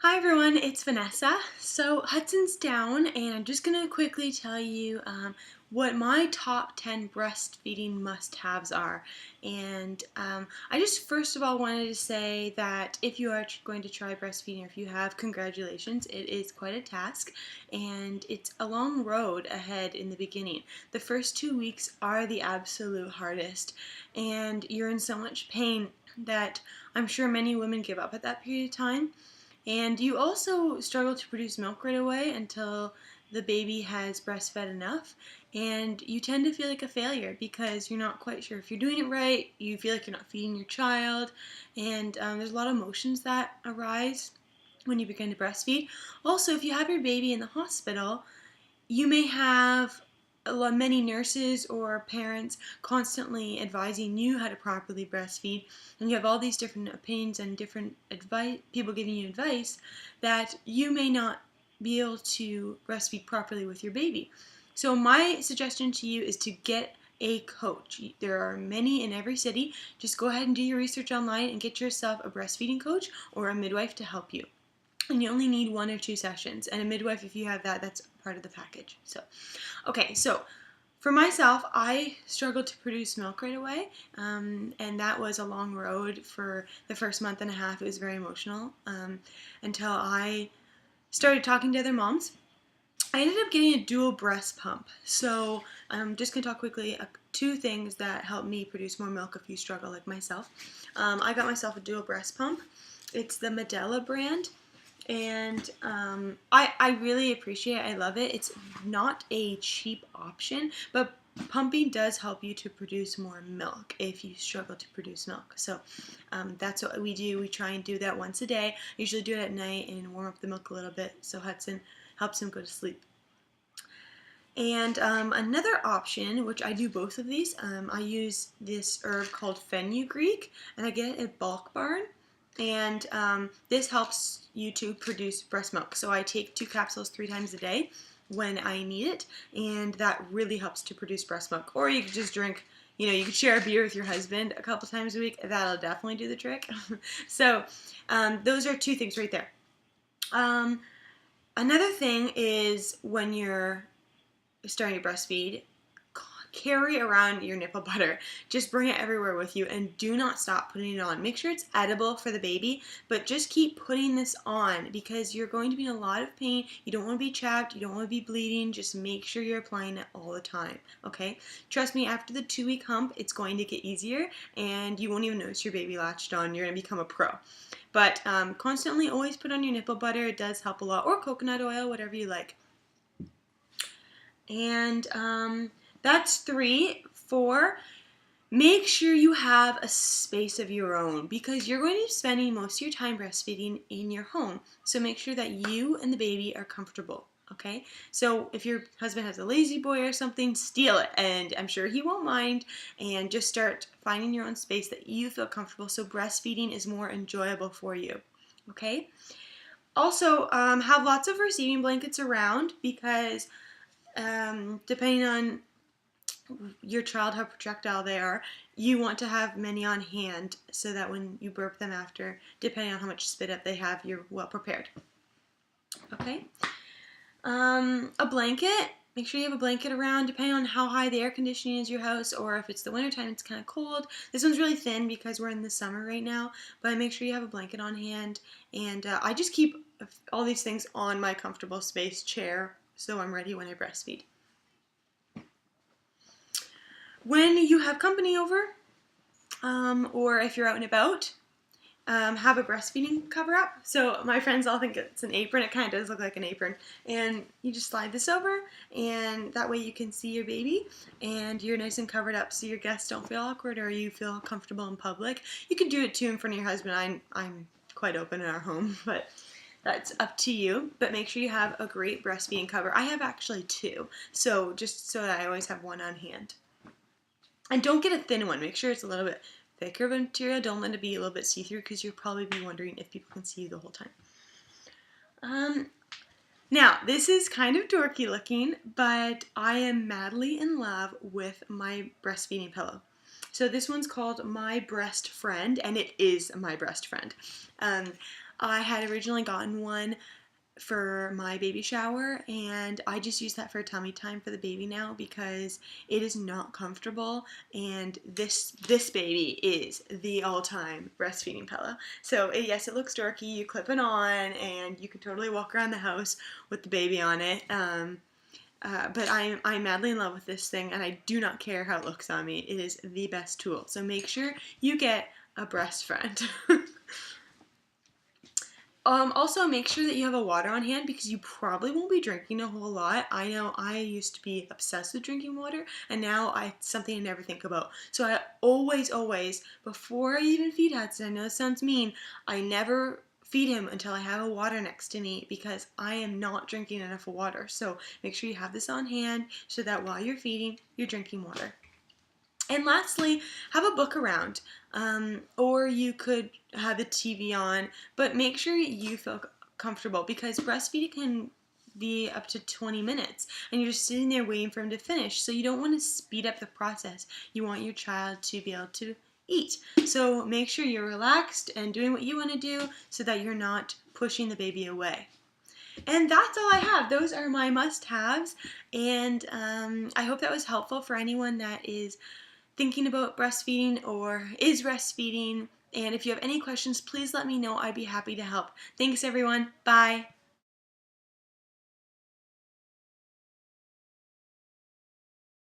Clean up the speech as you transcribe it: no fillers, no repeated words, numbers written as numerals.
Hi everyone, it's Vanessa. So Hudson's down, and I'm just gonna quickly tell you what my top 10 breastfeeding must-haves are. And I just first of all wanted to say that if you are going to try breastfeeding, or if you have, congratulations. It is quite a task, and it's a long road ahead in the beginning. The first 2 weeks are the absolute hardest, and you're in so much pain that I'm sure many women give up at that period of time. And you also struggle to produce milk right away until the baby has breastfed enough. And you tend to feel like a failure because you're not quite sure if you're doing it right. You feel like you're not feeding your child. And there's a lot of emotions that arise when you begin to breastfeed. Also, if you have your baby in the hospital, you may have many nurses or parents constantly advising you how to properly breastfeed, and you have all these different opinions and different advice, people giving you advice that you may not be able to breastfeed properly with your baby. So my suggestion to you is to get a coach. There are many in every city. Just go ahead and do your research online and get yourself a breastfeeding coach or a midwife to help you. And you only need 1 or 2 sessions, and a midwife, if you have that, that's part of the package. So for myself, I struggled to produce milk right away, and that was a long road for the first month and a half. It was very emotional until I started talking to other moms. I ended up getting a dual breast pump. So I'm just going to talk quickly two things that help me produce more milk if you struggle like myself. I got myself a dual breast pump. It's the Medela brand, and I really appreciate it. I love it. It's not a cheap option, but pumping does help you to produce more milk if you struggle to produce milk. So that's what we do. We try and do that once a day. I usually do it at night and warm up the milk a little bit so Hudson helps him go to sleep. And another option, which I do both of these, I use this herb called fenugreek, and I get it at Bulk Barn. And this helps you to produce breast milk. So I take 2 capsules 3 times a day when I need it, and that really helps to produce breast milk. Or you could just drink, you could share a beer with your husband a couple times a week. That'll definitely do the trick. So those are 2 things right there. Another thing is when you're starting to breastfeed, carry around your nipple butter. Just bring it everywhere with you, and do not stop putting it on. Make sure it's edible for the baby, but just keep putting this on because you're going to be in a lot of pain. You don't want to be chapped. You don't want to be bleeding. Just make sure you're applying it all the time, okay? Trust me, after the 2-week hump, it's going to get easier, and you won't even notice your baby latched on. You're going to become a pro. But constantly always put on your nipple butter. It does help a lot, or coconut oil, whatever you like. And that's 3. 4, make sure you have a space of your own because you're going to be spending most of your time breastfeeding in your home. So make sure that you and the baby are comfortable, okay? So if your husband has a lazy boy or something, steal it, and I'm sure he won't mind, and just start finding your own space that you feel comfortable so breastfeeding is more enjoyable for you, okay? Also, have lots of receiving blankets around because depending on your child, how projectile they are, you want to have many on hand so that when you burp them after, depending on how much spit up they have, you're well prepared. Okay? A blanket. Make sure you have a blanket around, depending on how high the air conditioning is in your house, or if it's the wintertime, it's kind of cold. This one's really thin because we're in the summer right now, but make sure you have a blanket on hand. And I just keep all these things on my comfortable space chair so I'm ready when I breastfeed. When you have company over, or if you're out and about, have a breastfeeding cover up. So my friends all think it's an apron. It kind of does look like an apron. And you just slide this over, and that way you can see your baby, and you're nice and covered up so your guests don't feel awkward or you feel comfortable in public. You can do it too in front of your husband. I'm quite open in our home, but that's up to you. But make sure you have a great breastfeeding cover. I have actually 2, so just so that I always have one on hand. And don't get a thin one. Make sure it's a little bit thicker of material. Don't let it be a little bit see-through because you'll probably be wondering if people can see you the whole time. Now, this is kind of dorky looking, but I am madly in love with my breastfeeding pillow. So this one's called My Breast Friend, and it is my breast friend. I had originally gotten one for my baby shower, and I just use that for tummy time for the baby now because it is not comfortable, and this baby is the all-time breastfeeding pillow. So yes, it looks dorky. You clip it on and you can totally walk around the house with the baby on it. But I'm madly in love with this thing, and I do not care how it looks on me. It is the best tool. So make sure you get a breast friend. Also, make sure that you have a water on hand because you probably won't be drinking a whole lot. I know I used to be obsessed with drinking water, and now it's something I never think about. So I always, before I even feed Hudson, I know it sounds mean, I never feed him until I have a water next to me because I am not drinking enough water. So make sure you have this on hand so that while you're feeding, you're drinking water. And lastly, have a book around, or you could have the TV on, but make sure you feel comfortable because breastfeeding can be up to 20 minutes and you're just sitting there waiting for him to finish. So you don't want to speed up the process. You want your child to be able to eat. So make sure you're relaxed and doing what you want to do so that you're not pushing the baby away. And that's all I have. Those are my must-haves, and I hope that was helpful for anyone that is thinking about breastfeeding or is breastfeeding. And if you have any questions, please let me know. I'd be happy to help. Thanks, everyone. Bye.